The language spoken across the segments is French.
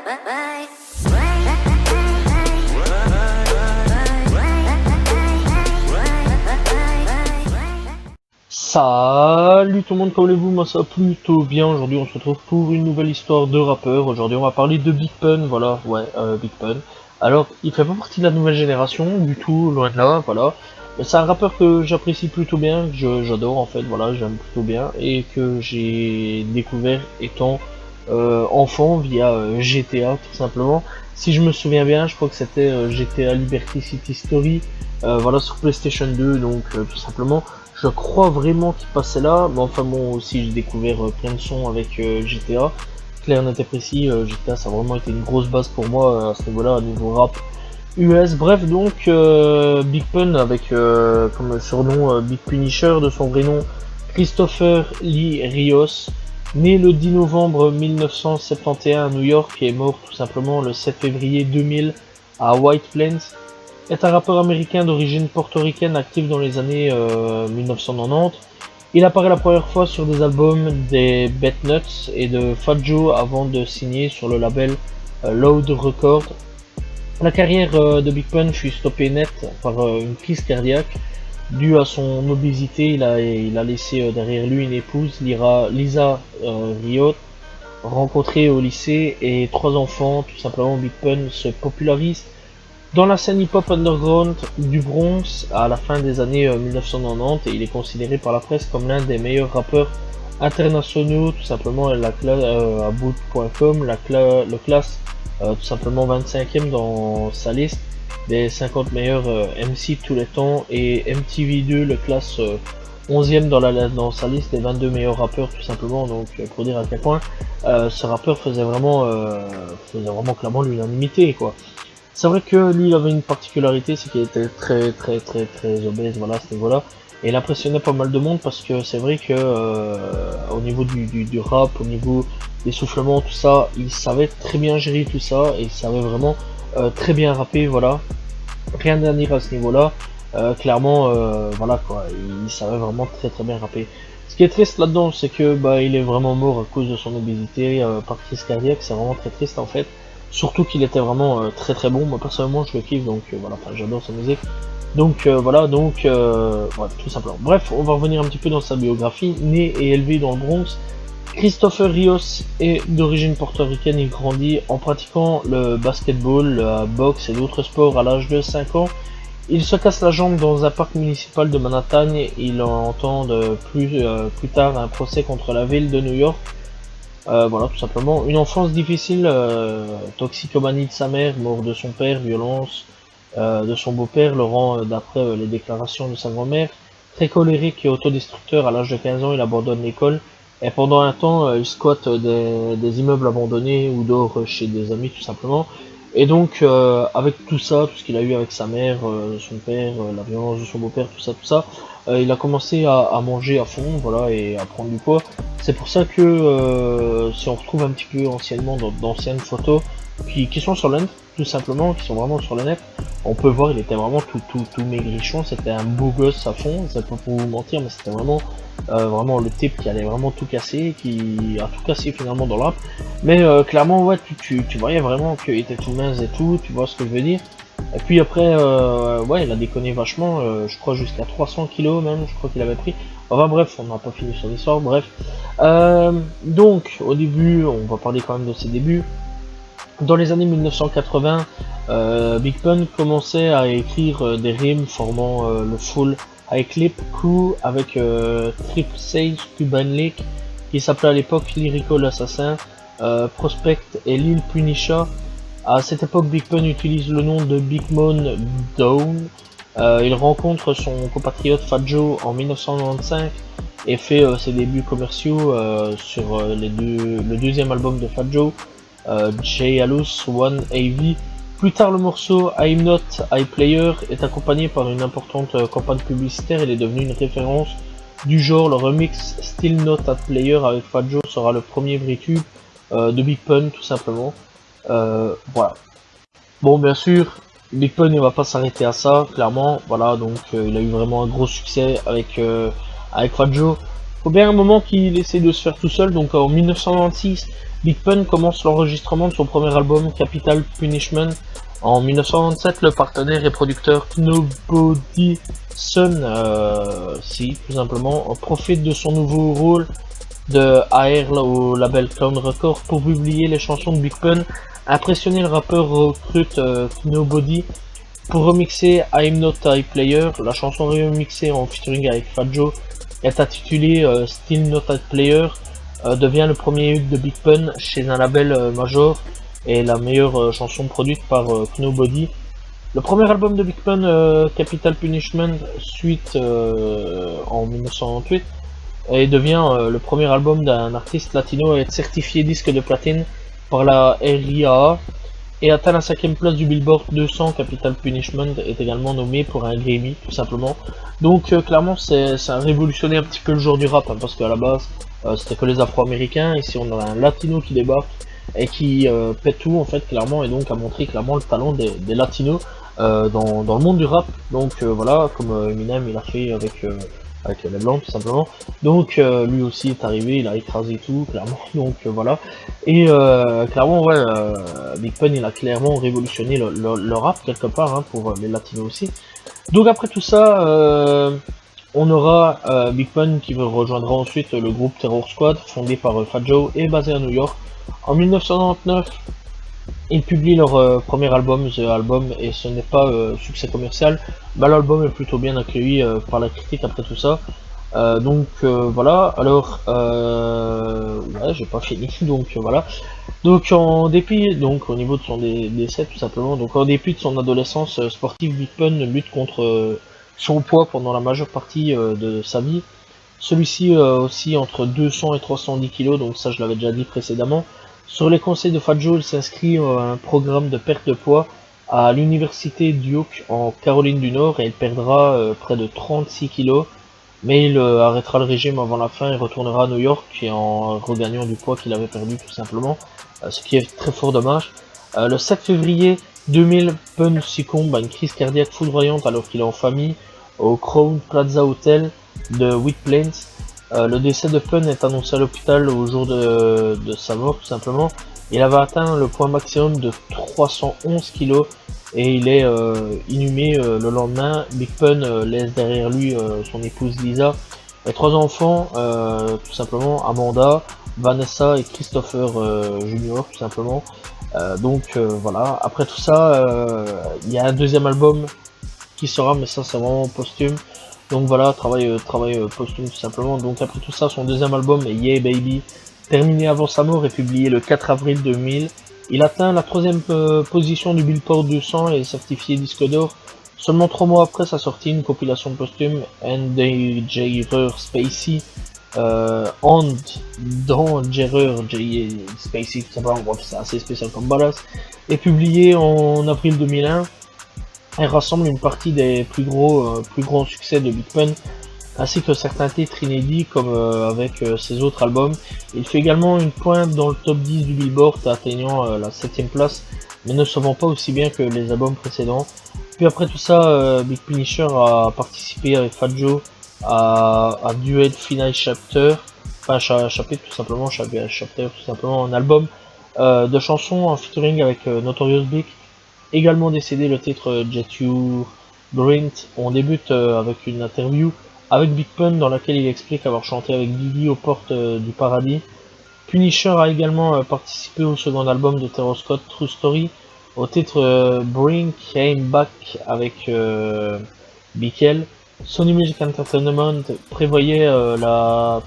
Salut tout le monde, comment allez-vous? Moi ça va plutôt bien. Aujourd'hui on se retrouve pour une nouvelle histoire de rappeur. Aujourd'hui on va parler de Big Pun, voilà, ouais, Big Pun. Alors il fait pas partie de la nouvelle génération du tout, loin de là, voilà. Mais c'est un rappeur que j'apprécie plutôt bien, que j'adore en fait, voilà, j'aime plutôt bien. Et que j'ai découvert étant enfant via GTA tout simplement. Si je me souviens bien, je crois que c'était GTA Liberty City Story, voilà, sur PlayStation 2, donc tout simplement. Je crois vraiment qu'il passait là, mais enfin bon, aussi j'ai découvert plein de sons avec GTA. Clair, net et précis, GTA ça a vraiment été une grosse base pour moi à ce niveau-là, au niveau rap US. Bref, donc Big Pun avec comme surnom Big Punisher, de son vrai nom Christopher Lee Rios, né le 10 novembre 1971 à New York et est mort tout simplement le 7 février 2000 à White Plains, est un rappeur américain d'origine portoricaine actif dans les années 1990. Il apparaît la première fois sur des albums des Nuts et de Fat Joe avant de signer sur le label Loud Records. La carrière de Big Pun fut stoppée net par une crise cardiaque due à son obésité. Il a laissé derrière lui une épouse, Lisa Riot, rencontrée au lycée, et trois enfants. Tout simplement, Big Pun se popularise dans la scène hip-hop underground du Bronx à la fin des années 1990, et il est considéré par la presse comme l'un des meilleurs rappeurs internationaux. Tout simplement, à boot.com le classe tout simplement 25e dans sa liste des 50 meilleurs MC de tous les temps, et MTV2 le classe 11e dans sa liste des 22 meilleurs rappeurs tout simplement. Donc pour dire à quel point ce rappeur faisait vraiment clairement l'unanimité, quoi. C'est vrai que lui il avait une particularité, c'est qu'il était très obèse, voilà, à ce niveau-là. Et il impressionnait pas mal de monde parce que c'est vrai que au niveau du rap, au niveau des soufflements, tout ça, il savait très bien gérer tout ça, et il savait vraiment très bien rapper, voilà. Rien à dire à ce niveau-là. Clairement, voilà quoi, il savait vraiment très bien rapper. Ce qui est triste là-dedans, c'est que bah il est vraiment mort à cause de son obésité, par crise cardiaque. C'est vraiment très triste en fait. Surtout qu'il était vraiment très bon. Moi personnellement, je le kiffe, donc voilà, enfin, j'adore sa musique. Donc voilà, donc voilà, tout simplement. Bref, on va revenir un petit peu dans sa biographie. Né et élevé dans le Bronx, Christopher Rios est d'origine portoricaine. Il grandit en pratiquant le basketball, la boxe et d'autres sports à l'âge de 5 ans. Il se casse la jambe dans un parc municipal de Manhattan et il entend plus tard un procès contre la ville de New York. Voilà, tout simplement. Une enfance difficile, toxicomanie de sa mère, mort de son père, violence de son beau-père, le rend, d'après les déclarations de sa grand-mère, très colérique et autodestructeur. À l'âge de 15 ans, il abandonne l'école et pendant un temps, il squatte des immeubles abandonnés ou dort chez des amis tout simplement. Et donc, avec tout ça, tout ce qu'il a eu avec sa mère, son père, la violence de son beau-père, tout ça, il a commencé à manger à fond, voilà, et à prendre du poids. C'est pour ça que si on retrouve un petit peu anciennement d'anciennes photos qui sont sur le net, tout simplement, qui sont vraiment sur le net, on peut voir il était vraiment tout maigrichon. C'était un beau gosse à fond, c'est pas pour vous mentir, mais c'était vraiment le type qui allait vraiment tout casser, qui a tout cassé finalement dans le rap. Mais clairement, ouais, tu voyais vraiment qu'il était tout mince et tout, tu vois ce que je veux dire. Et puis après, ouais, il a déconné vachement, je crois jusqu'à 300 kilos même, je crois qu'il avait pris. Enfin bref, on n'a pas fini son histoire, bref. Donc, au début, on va parler quand même de ses débuts. Dans les années 1980, Big Pun commençait à écrire des rimes formant le full High Clip Crew avec Trip Sage, Cuban Lake, qui s'appelait à l'époque Lyrical Assassin, Prospect et Lil Punisher. À cette époque, Big Pun utilise le nom de Big Moan Down. Il rencontre son compatriote Fat Joe en 1995 et fait ses débuts commerciaux sur le deuxième album de Fat Joe, J. Alus One AV. Plus tard, le morceau I'm Not iPlayer est accompagné par une importante campagne publicitaire. Il est devenu une référence du genre. Le remix Still Not a Player avec Fat Joe sera le premier vrai tube de Big Pun, tout simplement. Voilà. Bon, bien sûr, Big Pun ne va pas s'arrêter à ça, clairement. Voilà, donc il a eu vraiment un gros succès avec Fat Joe. Faut bien un moment qu'il essaie de se faire tout seul, donc en 1996, Big Pun commence l'enregistrement de son premier album, Capital Punishment. En 1997, le partenaire et producteur Nobody Sun, si, tout simplement, profite de son nouveau rôle de AR au label Clown Records pour publier les chansons de Big Pun. Impressionné, le rappeur recrute Nobody pour remixer I'm Not Type Player. La chanson remixée en featuring avec Fat Joe est intitulée Still Not Type Player, devient le premier hit de Big Pun chez un label major et la meilleure chanson produite par Nobody. Le premier album de Big Pun, Capital Punishment, suite en 1998, et devient le premier album d'un artiste latino à être certifié disque de platine par la RIAA et atteint la 5e place du Billboard 200. Capital Punishment est également nommé pour un Grammy, tout simplement. Donc clairement, ça a révolutionné un petit peu le genre du rap, hein, parce qu'à la base, c'était que les Afro-Américains. Ici, on a un Latino qui débarque et qui pète tout, en fait, clairement, et donc a montré clairement le talent des Latinos dans le monde du rap. Donc voilà, comme Eminem, il a fait avec les blancs, tout simplement. Donc lui aussi est arrivé, il a écrasé tout, clairement. Donc voilà. Et clairement, ouais, Big Pun, il a clairement révolutionné le rap quelque part, hein, pour les latinos aussi. Donc après tout ça, on aura Big Pun qui rejoindra ensuite le groupe Terror Squad, fondé par Fat Joe et basé à New York. En 1999, ils publient leur premier album, The Album, et ce n'est pas succès commercial. Bah, l'album est plutôt bien accueilli par la critique après tout ça. Donc voilà, alors ouais, j'ai pas fini, donc voilà. Donc en dépit, donc au niveau de son décès tout simplement, donc en dépit de son adolescence sportive, Big Pun lutte contre son poids pendant la majeure partie de sa vie. Celui-ci aussi entre 200 et 310 kg, donc ça je l'avais déjà dit précédemment. Sur les conseils de Fat Joe, il s'inscrit à un programme de perte de poids à l'université Duke en Caroline du Nord et il perdra près de 36 kg. Mais il arrêtera le régime avant la fin et retournera à New York et en regagnant du poids qu'il avait perdu tout simplement, ce qui est très fort dommage. Le 7 février 2000, Pun succombe à une crise cardiaque foudroyante alors qu'il est en famille au Crown Plaza Hotel de White Plains. Le décès de Pun est annoncé à l'hôpital au jour de sa mort tout simplement. Il avait atteint le poids maximum de 311 kg et il est inhumé le lendemain. Big Pun laisse derrière lui son épouse Lisa et 3 enfants, tout simplement Amanda, Vanessa et Christopher Junior tout simplement. Donc voilà, après tout ça, il y a un deuxième album qui sera, mais ça c'est vraiment posthume. Donc voilà, travail posthume tout simplement. Donc après tout ça, son deuxième album, Yeah Baby, terminé avant sa mort et publié le 4 avril 2000. Il atteint la 3e position du Billboard 200 et est certifié disque d'or. Seulement 3 mois après sa sortie, une compilation posthume, Endangerer Spacey, And Dangerer Spacey, tout simplement, bon, c'est assez spécial comme ballast, est publiée en avril 2001. Elle rassemble une partie des plus grands succès de Big Pun, ainsi que certains titres inédits comme avec ses autres albums. Il fait également une pointe dans le top 10 du Billboard, atteignant la 7e place, mais ne se vend pas aussi bien que les albums précédents. Puis après tout ça, Big Punisher a participé avec Fat Joe à Duet Final Chapter, enfin chapitre tout simplement, chapter tout simplement, un album de chansons en featuring avec Notorious Big. Également décédé, le titre Jet You Grint. On débute avec une interview avec Big Pun dans laquelle il explique avoir chanté avec Biggie aux portes du paradis. Punisher a également participé au second album de Terror Squad, True Story, au titre Bring Came Back avec Bickel. Sony Music Entertainment prévoyait la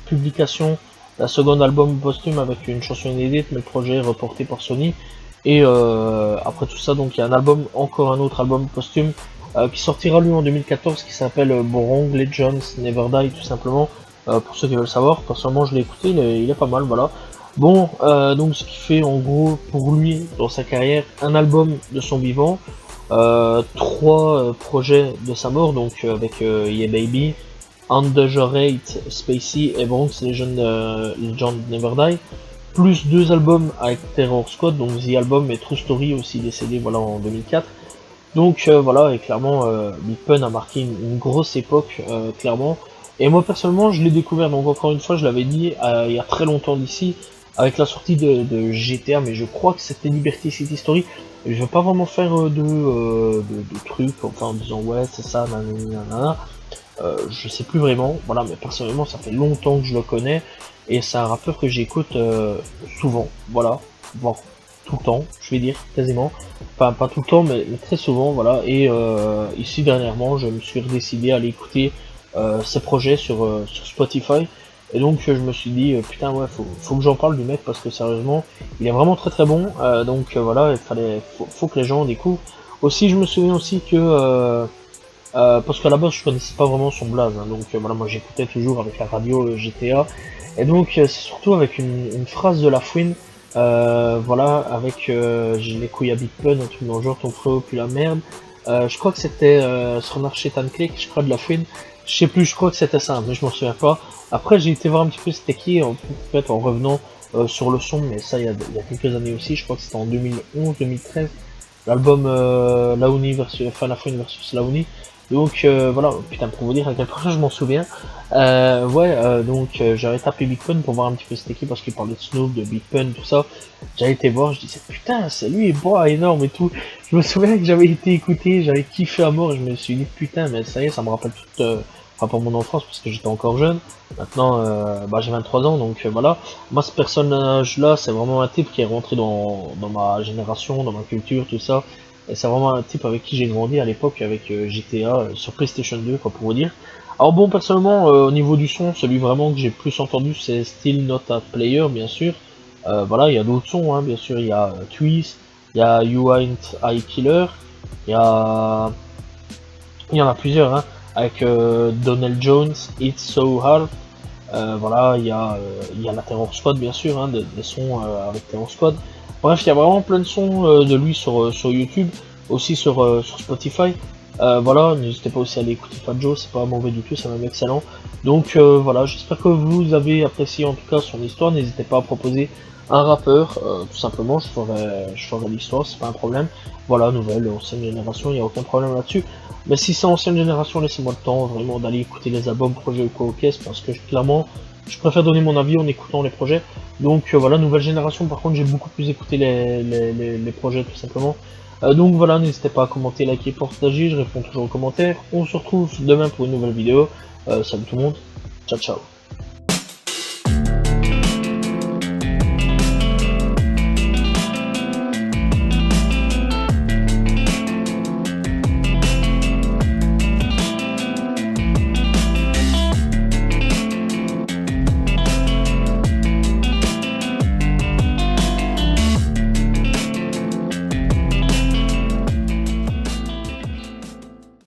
publication d'un second album posthume avec une chanson inédite, mais le projet est reporté par Sony. Et après tout ça, donc il y a encore un autre album posthume qui sortira lui en 2014 qui s'appelle Borong Legends Never Die tout simplement. Pour ceux qui veulent savoir, personnellement je l'ai écouté, il est pas mal, voilà. Bon, donc ce qui fait en gros pour lui dans sa carrière un album de son vivant, 3 projets de sa mort, donc avec Yeah Baby, Underrate Spacey et Bronx Legend Never Die, plus 2 albums avec Terror Squad, donc The Album et True Story aussi décédé voilà en 2004. Donc voilà, et clairement Big Pun a marqué une grosse époque, clairement. Et moi personnellement, je l'ai découvert, donc encore une fois, je l'avais dit il y a très longtemps d'ici, avec la sortie de GTA, mais je crois que c'était Liberty City Story. Et je vais pas vraiment faire de trucs, enfin en disant ouais c'est ça, nanana. Je sais plus vraiment, voilà, mais personnellement ça fait longtemps que je le connais, et c'est un rappeur que j'écoute souvent, voilà, voire tout le temps, je vais dire, quasiment. Enfin pas tout le temps, mais très souvent, voilà, et ici dernièrement je me suis décidé à aller écouter ses projets sur Spotify, et donc je me suis dit, putain ouais, faut que j'en parle du mec, parce que sérieusement, il est vraiment très très bon, donc voilà, faut que les gens découvrent. Aussi je me souviens aussi que... parce qu'à la base je connaissais pas vraiment son blaze, hein, donc voilà, moi j'écoutais toujours avec la radio GTA, et donc c'est surtout avec une phrase de La Fouine, voilà, avec j'ai les couilles à Big Pun, un truc dans le genre, ton flow puis la merde. Je crois que c'était sur Marché Click, je crois, de La Fouine, je sais plus, je crois que c'était ça, mais je m'en souviens pas. Après j'ai été voir un petit peu c'était qui en fait en revenant sur le son, mais ça il y a quelques années aussi, je crois que c'était en 2011-2013, l'album Laouni versus, enfin La Fouine versus Laouni. Donc voilà, putain, pour vous dire à quel point je m'en souviens. Ouais, donc j'avais tapé Big Pun pour voir un petit peu cette équipe parce qu'il parlait de Snoop, de Big Pun, tout ça. J'avais été voir, je disais putain, c'est lui, boah, énorme et tout. Je me souviens que j'avais été écouté, j'avais kiffé à mort et je me suis dit putain, mais ça y est, ça me rappelle toute, enfin, mon enfance parce que j'étais encore jeune. Maintenant, bah, j'ai 23 ans, donc voilà. Moi, ce personnage-là, c'est vraiment un type qui est rentré dans ma génération, dans ma culture, tout ça. Et c'est vraiment un type avec qui j'ai grandi à l'époque avec GTA sur PlayStation 2, quoi, pour vous dire. Alors bon, personnellement, au niveau du son, celui vraiment que j'ai plus entendu, c'est Still Not a Player, bien sûr. Voilà, il y a d'autres sons, hein, bien sûr, il y a Twist, il y a You Ain't I Killer, il y a... Il y en a plusieurs, hein, avec Donald Jones, It's So Hard. Voilà, il y a la Terror Squad, bien sûr, hein, des sons avec Terror Squad. Bref, il y a vraiment plein de sons de lui sur YouTube, aussi sur Spotify. Voilà, n'hésitez pas aussi à aller écouter Fat Joe, c'est pas mauvais du tout, c'est même excellent. Donc voilà, j'espère que vous avez apprécié en tout cas son histoire. N'hésitez pas à proposer un rappeur, tout simplement, je ferai l'histoire, c'est pas un problème. Voilà, nouvelle, ancienne génération, il n'y a aucun problème là-dessus. Mais si c'est ancienne génération, laissez-moi le temps vraiment d'aller écouter les albums, projets ou quoi aux caisses, parce que clairement, je préfère donner mon avis en écoutant les projets. Donc voilà, nouvelle génération, par contre, j'ai beaucoup plus écouté les projets tout simplement. Donc voilà, n'hésitez pas à commenter, liker, partager, je réponds toujours aux commentaires. On se retrouve demain pour une nouvelle vidéo. Salut tout le monde, ciao ciao.